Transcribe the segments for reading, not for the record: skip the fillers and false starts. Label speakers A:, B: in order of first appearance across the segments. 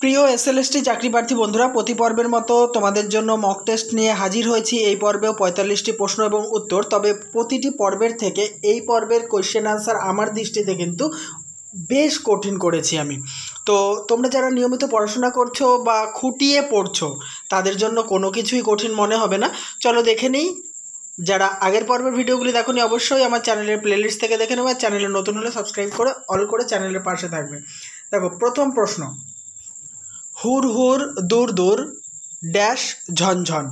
A: প্রিয় এসএলএসটি চাকরি প্রার্থী বন্ধুরা, প্রতি পর্বের মতো তোমাদের জন্য মক টেস্ট নিয়ে হাজির হয়েছি। এই পর্বেও ৪৫টি প্রশ্ন এবং উত্তর, তবে প্রতিটি পর্বের থেকে এই পর্বের কোয়েশ্চেন আনসার আমার দৃষ্টিতে কিন্তু বেশ কঠিন করেছি আমি। তো তোমরা যারা নিয়মিত পড়াশোনা করছো বা খুঁটিয়ে পড়ছো তাদের জন্য কোনো কিছুই কঠিন মনে হবে না। চলো দেখে নিই। যারা আগের পর্বের ভিডিওগুলি দেখোনি অবশ্যই আমার চ্যানেলের প্লেলিস্ট থেকে দেখে নেবে। চ্যানেলে নতুন হলে সাবস্ক্রাইব করে অল করে চ্যানেলের পাশে থাকবে। দেখো, প্রথম প্রশ্ন, হুর হুর দূর দূর ড্যাশ ঝনঝন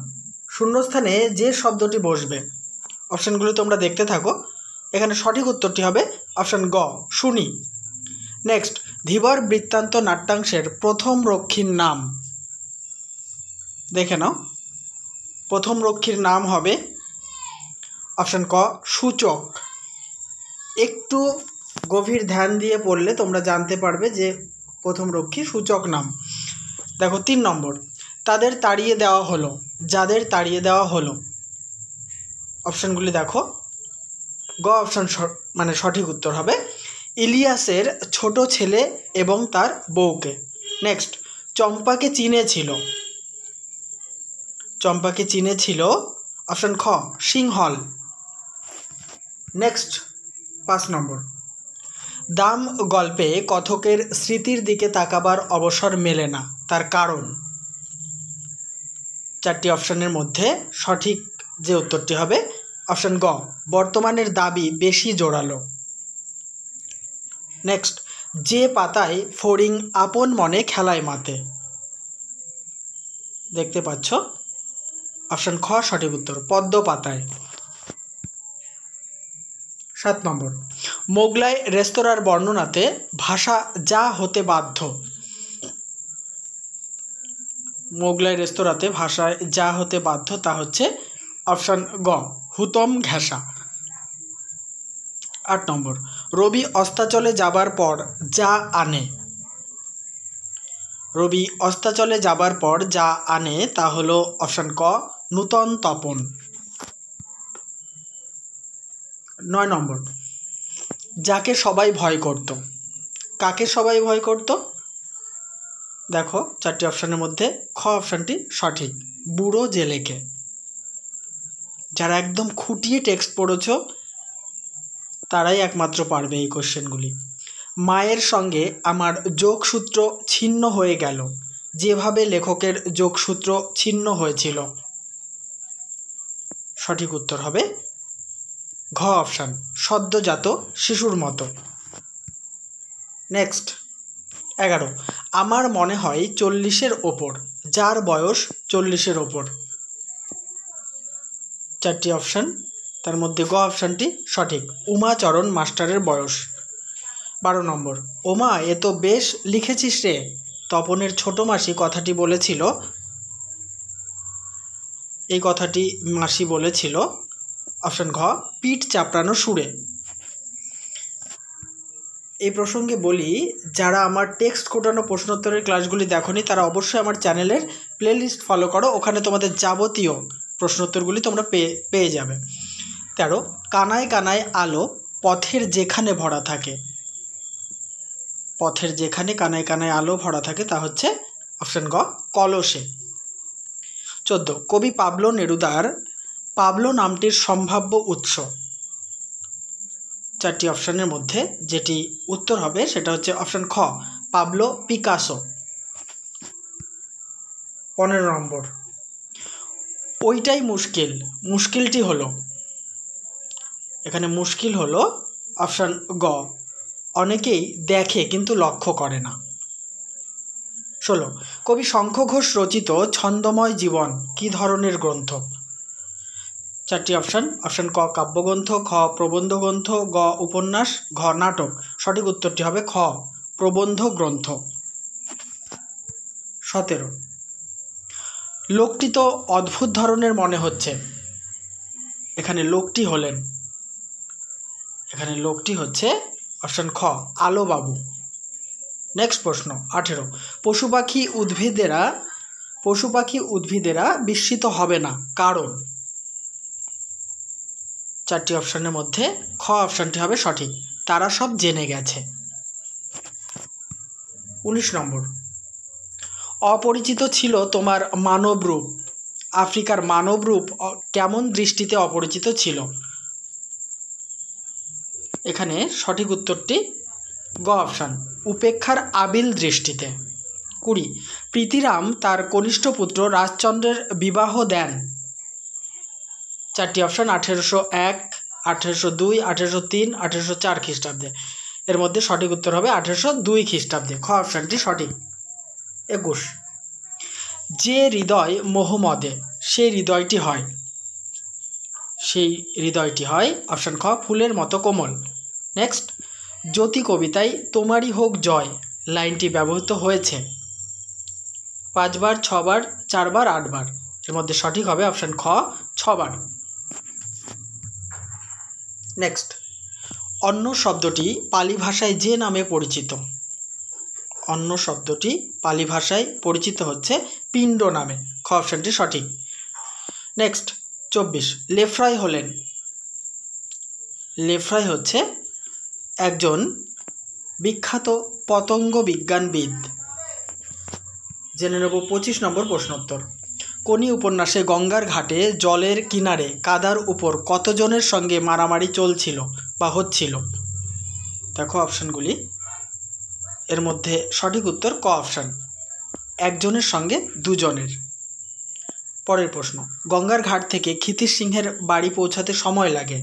A: শূন্যস্থানে যে শব্দটি বসবে। অপশানগুলো তোমরা দেখতে থাকো। এখানে সঠিক উত্তরটি হবে অপশান গ, শুনি। নেক্সট, ধীবর বৃত্তান্ত নাট্যাংশের প্রথম রক্ষীর নাম। দেখে নাও, প্রথম রক্ষীর নাম হবে অপশান ক, সূচক। একটু গভীর ধ্যান দিয়ে পড়লে তোমরা জানতে পারবে যে প্রথম রক্ষী সূচক নাম। দেখো ৩ নম্বর, তাদের তাড়িয়ে দেওয়া হলো, যাদের তাড়িয়ে দেওয়া হলো। অপশানগুলি দেখো, গ অপশান মানে সঠিক উত্তর হবে ইলিয়াসের ছোট ছেলে এবং তার বউকে। নেক্সট, চম্পাকে চিনেছিল, চম্পাকে চিনেছিল অপশান খ, সিংহল। নেক্সট ৫ নম্বর, দাম গল্পে কথকের স্মৃতির দিকে তাকাবার অবসর মেলে না, তার কারণ। ৪টি অপশানের মধ্যে সঠিক যে উত্তরটি হবে অপশান গ, বর্তমানের দাবি বেশি জোরালো। নেক্সট, যে পাতায় ফড়িং আপন মনে খেলায় মাতে। দেখতে পাচ্ছ, অপশান খ সঠিক উত্তর, পদ্ম পাতায়। ৭ নম্বর, মোগলাই রেস্তোরাঁর বর্ণনাতে ভাষা যা হতে বাধ্য। মোগলাই রেস্তোরাঁতে ভাষায় যা হতে বাধ্য তা হচ্ছে অপশান গ, হুতম ঘেঁষা। ৮ নম্বর, রবি অস্তাচলে যাবার পর যা আনে। রবি অস্তাচলে যাবার পর যা আনে তা হলো অপশান ক, নূতন তপন। ৯ নম্বর, যাকে সবাই ভয় করত। কাকে সবাই ভয় করত? দেখো ৪টি অপশানের মধ্যে খ অপশানটি সঠিক, বুড়ো জেলেকে। যারা একদম খুঁটিয়ে টেক্সট পড়েছ তারাই একমাত্র পারবে এই কোশ্চেনগুলি। মায়ের সঙ্গে আমার যোগসূত্র ছিন্ন হয়ে গেল যেভাবে লেখকের যোগসূত্র ছিন্ন হয়েছিল। সঠিক উত্তর হবে ঘ অপশান, সদ্যজাত শিশুর মতো। নেক্সট ১১, আমার মনে হয় ৪০-এর ওপর, যার বয়স ৪০-এর ওপর। ৪টি অপশান, তার মধ্যে গ অপশানটি সঠিক, উমাচরণ মাস্টারের বয়স। ১২ নম্বর, ওমা এ তো বেশ লিখেছিস রে, তপনের ছোট মাসি কথাটি বলেছিল। এই কথাটি মাসি বলেছিল অপশান ঘ, পিঠ চাপড়ানো সুরে। এই প্রসঙ্গে বলি, যারা আমার টেক্সট কোটানো প্রশ্নোত্তরের ক্লাসগুলি দেখোনি তারা অবশ্যই আমার চ্যানেলের প্লেলিস্ট ফলো করো, ওখানে তোমাদের যাবতীয় প্রশ্নোত্তরগুলি তোমরা পেয়ে যাবে। ১৩, কানায় কানায় আলো পথের যেখানে ভরা থাকে। পথের যেখানে কানায় কানায় আলো ভরা থাকে তা হচ্ছে অপশান গ, কলসে। ১৪, কবি পাবলো নেরুদার পাবলো নামটির সম্ভাব্য উৎস। ৪টি অপশানের মধ্যে যেটি উত্তর হবে সেটা হচ্ছে অপশান খ, পাবলো পিকাসো। ১৫ নম্বর, ওইটাই মুশকিল, মুশকিলটি হলো। এখানে মুশকিল হলো অপশান গ, অনেকেই দেখে কিন্তু লক্ষ্য করে না। ১৬, কবি শঙ্খ ঘোষ রচিত ছন্দময় জীবন কী ধরনের গ্রন্থ। ৪টি অপশান, অপশান ক কাব্যগ্রন্থ, খ প্রবন্ধ গ্রন্থ, গ উপন্যাস, ঘ নাটক। সঠিক উত্তরটি হবে খ, প্রবন্ধ গ্রন্থ। ১৭, লোকটি তো অদ্ভুত ধরনের মনে হচ্ছে। এখানে লোকটি হলেন, এখানে লোকটি হচ্ছে অপশান খ, আলোবাবু। নেক্সট প্রশ্ন ১৮, পশু পাখি উদ্ভিদেরা বিস্মিত হবে না, কারণ। ৪টি অপশানের মধ্যে খ অপশানটি হবে সঠিক, তারা সব জেনে গেছে। ১৯ নম্বর, অপরিচিত ছিল তোমার মানবরূপ। আফ্রিকার মানবরূপ কেমন দৃষ্টিতে অপরিচিত ছিল? এখানে সঠিক উত্তরটি গ অপশান, উপেক্ষার আবিল দৃষ্টিতে। 20, প্রীতিরাম তার কনিষ্ঠ পুত্র রাজচন্দ্রের বিবাহ দেন। চারটি অপশান 1801, 1802, 1803, 1804 খ্রিস্টাব্দে। এর মধ্যে সঠিক উত্তর হবে 1802 খ্রিস্টাব্দে। খ অপশানটি সঠিক। 21, যে হৃদয় মোহমদে সেই হৃদয়টি হয় অপশান খ, ফুলের মতো কোমল। নেক্সট, জ্যোতি কবিতায় তোমারই হোক জয় লাইনটি ব্যবহৃত হয়েছে 5 বার, 6 বার, 4 বার, 8 বার। এর মধ্যে সঠিক হবে অপশান খ, 6 বার। নেক্সট, অন্ন শব্দটি পালি ভাষায় যে নামে পরিচিত? অন্ন শব্দটি পালি ভাষায় পরিচিত হচ্ছে পিণ্ড নামে। খ অপশানটি সঠিক। নেক্সট, 24, লেফ্রাই হচ্ছে একজন বিখ্যাত পতঙ্গ বিজ্ঞানবিদ। জেনে নেব 25 নম্বর প্রশ্নোত্তর। কোনি উপন্যাসে গঙ্গার ঘাটে জলের কিনারে কাদার উপর কতজনের সঙ্গে মারামারি চলছিল বা হচ্ছিল? দেখো অপশানগুলি, এর মধ্যে সঠিক উত্তর ক অপশান, একজনের সঙ্গে দুজনের। পরের প্রশ্ন, গঙ্গার ঘাট থেকে ক্ষিতিশ সিংহের বাড়ি পৌঁছাতে সময় লাগে।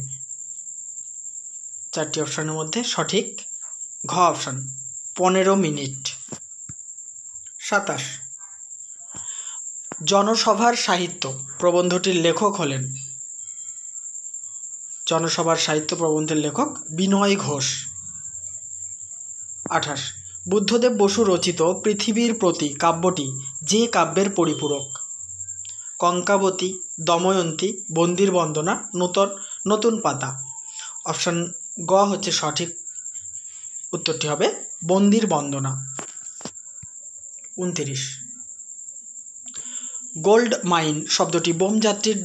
A: 4টি অপশানের মধ্যে সঠিক ঘ অপশান, 15 মিনিট। 27, জনসভার সাহিত্য প্রবন্ধটির লেখক হলেন। জনসভার সাহিত্য প্রবন্ধের লেখক বিনয় ঘোষ। 28, বুদ্ধদেব বসু রচিত পৃথিবীর প্রতি কাব্যটি যে কাব্যের পরিপূরক? কঙ্কাবতী, দময়ন্তী, বন্দির বন্দনা, নতুন পাতা। অপশান গ হচ্ছে সঠিক উত্তরটি হবে বন্দির বন্দনা। 29, গোল্ড মাইন শব্দটি বোমযাত্রীর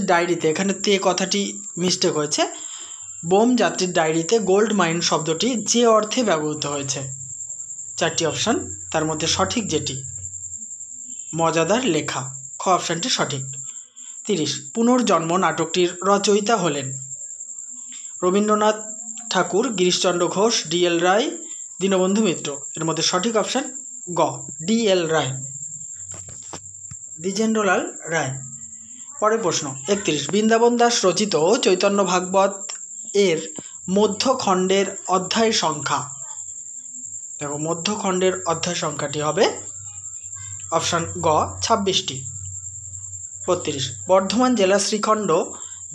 A: ডায়েরিতে, এখানে তে কথাটি মিস্টেক হয়েছে। বোমযাত্রীর ডায়েরিতে গোল্ড মাইন শব্দটি যে অর্থে ব্যবহৃত হয়েছে? 4টি অপশান, তার মধ্যে সঠিক যেটি মজাদার লেখা। খ অপশানটি সঠিক। 30, পুনর্জন্ম নাটকটির রচয়িতা হলেন রবীন্দ্রনাথ ঠাকুর, গিরিশচন্দ্র ঘোষ, ডি.এল. রায়, দীনবন্ধু মিত্র। এর মধ্যে সঠিক অপশান গ, ডি.এল. রায়, দ্বিজেন্দ্রলাল রায়। পরের প্রশ্ন 31, বৃন্দাবন দাস রচিত চৈতন্য ভাগবত এর মধ্যখণ্ডের অধ্যায় সংখ্যা? দেখো মধ্যখণ্ডের অধ্যায় সংখ্যাটি হবে অপশান গ, 26টি। 32, বর্ধমান জেলা শ্রীখণ্ড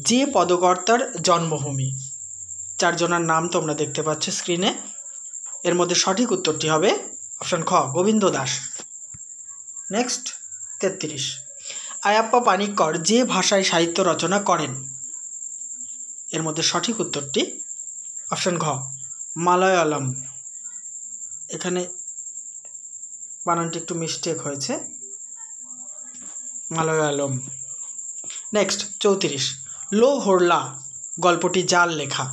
A: যে পদকর্তার জন্মভূমি? 4 জনের নাম তোমরা দেখতে পাচ্ছ স্ক্রিনে। এর মধ্যে সঠিক উত্তরটি হবে অপশান খ, গোবিন্দ দাস। নেক্সট 33, আয়াপ্পা পানিক্কর যে ভাষায় সাহিত্য রচনা করেন? এর মধ্যে সঠিক উত্তরটি অপশান ঘ, মালয়ালম। এখানে বানানটি একটু মিস্টেক হয়েছে, মালয়ালম। নেক্সট 34, লো হরলা গল্পটি যার লেখা?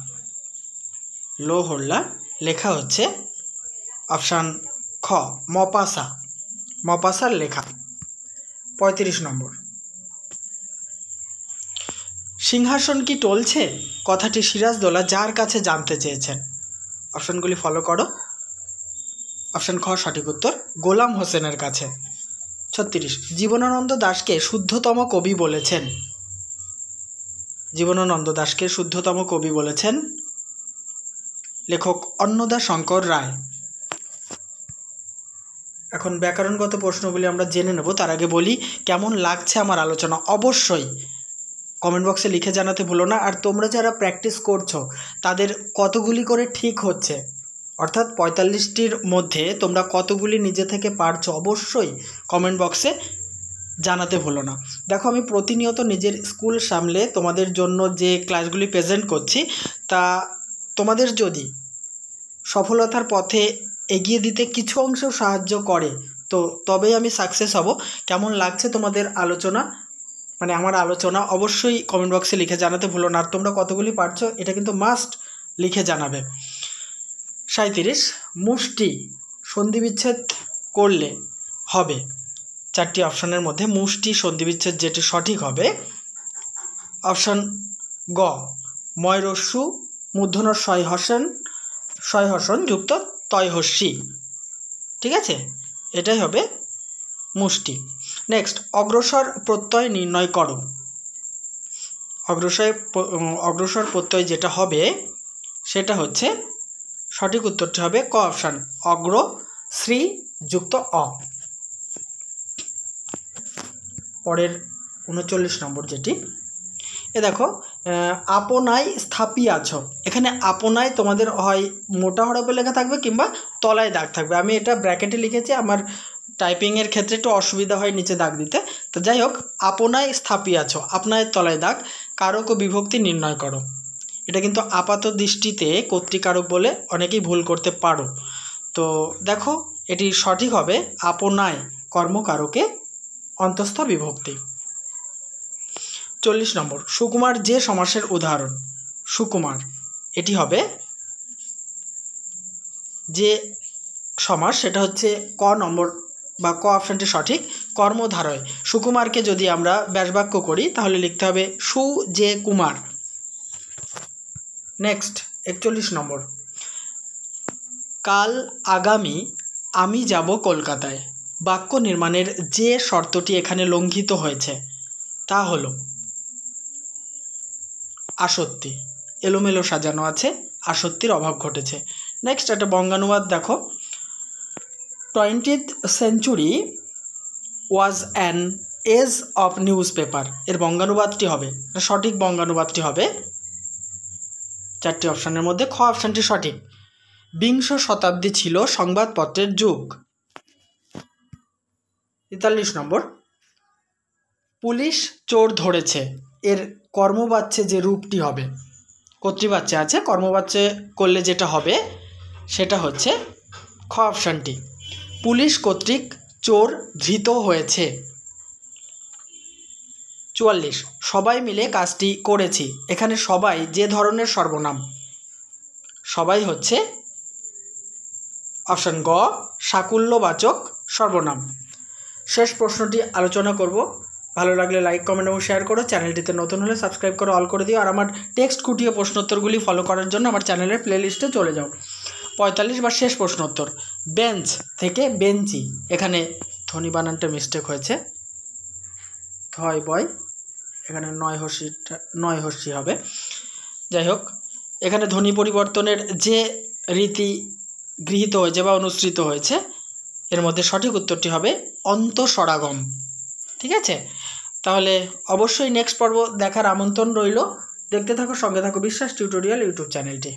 A: লো হরলা লেখা হচ্ছে অপশান খ, মপাসার লেখা। 35 নম্বর, সিংহাসন কি টলছে কথাটি সিরাজদৌল্লা যার কাছে জানতে চেয়েছেন? অপশানগুলি ফলো করো। অপশান খ সঠিক উত্তর, গোলাম হোসেনের কাছে। 36, জীবনানন্দ দাশকে শুদ্ধতম কবি বলেছেন? জীবনানন্দ দাশকে শুদ্ধতম কবি বলেছেন লেখক অন্নদা শঙ্কর রায়। এখন ব্যাকরণগত প্রশ্নগুলি আমরা জেনে নেব। তার আগে বলি, কেমন লাগছে আমার আলোচনা অবশ্যই কমেন্ট বক্সে লিখে জানাতে ভুলো না। আর তোমরা যারা প্র্যাকটিস করছো তাদের কতগুলি করে ঠিক হচ্ছে, অর্থাৎ 45টির মধ্যে তোমরা কতগুলি নিজে থেকে পারছো অবশ্যই কমেন্ট বক্সে জানাতে ভুলো না। দেখো, আমি প্রতিনিয়ত নিজের স্কুল সামলে তোমাদের জন্য যে ক্লাসগুলি প্রেজেন্ট করছি তা তোমাদের যদি সফলতার পথে এগিয়ে দিতে কিছু অংশেও সাহায্য করে তো তবেই আমি সাকসেস হব। কেমন লাগছে তোমাদের আলোচনা, মানে আমার আলোচনা অবশ্যই কমেন্ট বক্সে লিখে জানাতে ভুলো না। আর তোমরা কতগুলি পারছো এটা কিন্তু মাস্ট লিখে জানাবে। 37, মুষ্টি সন্ধিবিচ্ছেদ করলে হবে। 4টি অপশানের মধ্যে মুষ্টি সন্ধিবিচ্ছেদ যেটি সঠিক হবে অপশান গ, ময়রস্যু মূর্ধন্য শয়হসন যুক্ত তয়হস্যি। ঠিক আছে, এটাই হবে মুষ্টি। নেক্সট, অগ্রসর প্রত্যয় নির্ণয় করো। অগ্রসর প্রত্যয় যেটা হবে সেটা হচ্ছে, সঠিক উত্তরটি হবে ক অপশান, অগ্র শ্রী যুক্ত অ। পরের 39 নম্বর যেটি, দেখো, আপনায় স্থাপিয়াছ। এখানে আপনায় তোমাদের হয় মোটা হরফে লেখা থাকবে কিংবা তলায় দাগ থাকবে। আমি এটা ব্র্যাকেটে লিখেছি, আমার টাইপিংয়ের ক্ষেত্রে একটু অসুবিধা হয় নিচে দাগ দিতে। তো যাই হোক, আপনায় স্থাপিয়াছ, আপনার তলায় দাগ, কারক ও বিভক্তি নির্ণয় করো। এটা কিন্তু আপাত দৃষ্টিতে কর্তৃকারক বলে অনেকেই ভুল করতে পারো। তো দেখো, এটি সঠিক হবে আপনায় কর্মকারকে অন্তঃস্থ বিভক্তি। 40 নম্বর, সুকুমার যে সমাসের উদাহরণ। সুকুমার, এটি হবে যে সমাস সেটা হচ্ছে ক নম্বর বা ক অপশানটি সঠিক, কর্মধারয়। সুকুমারকে যদি আমরা ব্যাসবাক্য করি তাহলে লিখতে হবে সু যে কুমার। নেক্সট 41 নম্বর, কাল আগামী আমি যাব কলকাতায়। বাক্য নির্মাণের যে শর্তটি এখানে লঙ্ঘিত হয়েছে তা হলো আসত্তি। এলোমেলো সাজানো আছে, আসত্তির অভাব ঘটেছে। নেক্সট একটা বঙ্গানুবাদ দেখো, 20th century was an age of newspaper। এর বঙ্গানুবাদটি হবে, সঠিক বঙ্গানুবাদটি হবে 4টি অপশানের মধ্যে খ অপশানটি সঠিক, বিংশ শতাব্দী ছিল সংবাদপত্রের যুগ। 43 নম্বর, পুলিশ চোর ধরেছে। এর কর্মবাচ্যে যে রূপটি হবে, কর্তৃবাচ্যে আছে, কর্মবাচ্যে করলে যেটা হবে সেটা হচ্ছে খ অপশানটি, পুলিশ কর্তৃক চোর ধৃত হয়েছে। 44, সবাই মিলে কাজটি করেছি। এখানে সবাই যে ধরনের সর্বনাম, সবাই হচ্ছে অপশান গ, সাকুল্যবাচক সর্বনাম। শেষ প্রশ্নটি আলোচনা করব। ভালো লাগলে লাইক, কমেন্ট এবং শেয়ার করো। চ্যানেলটিতে নতুন হলে সাবস্ক্রাইব করে অল করে দিও। আর আমার টেক্সট খুঁটিয়ে প্রশ্নোত্তরগুলি ফলো করার জন্য আমার চ্যানেলের প্লেলিস্টে চলে যাও। 45 বা শেষ প্রশ্নোত্তর, বেঞ্চ থেকে বেঞ্চি। এখানে ধ্বনি বানানটা মিস্টেক হয়েছে, হয় বয়, এখানে নয় হর্ষি হবে। যাই হোক, এখানে ধ্বনি পরিবর্তনের যে রীতি গৃহীত হয়েছে বা অনুসৃত হয়েছে এর মধ্যে সঠিক উত্তরটি হবে অন্তঃস্বরাগম। ঠিক আছে, তাহলে অবশ্যই নেক্সট পর্ব দেখার আমন্ত্রণ রইল। দেখতে থাকো, সঙ্গে থাকো বিশ্বাস টিউটোরিয়াল ইউটিউব চ্যানেলটি।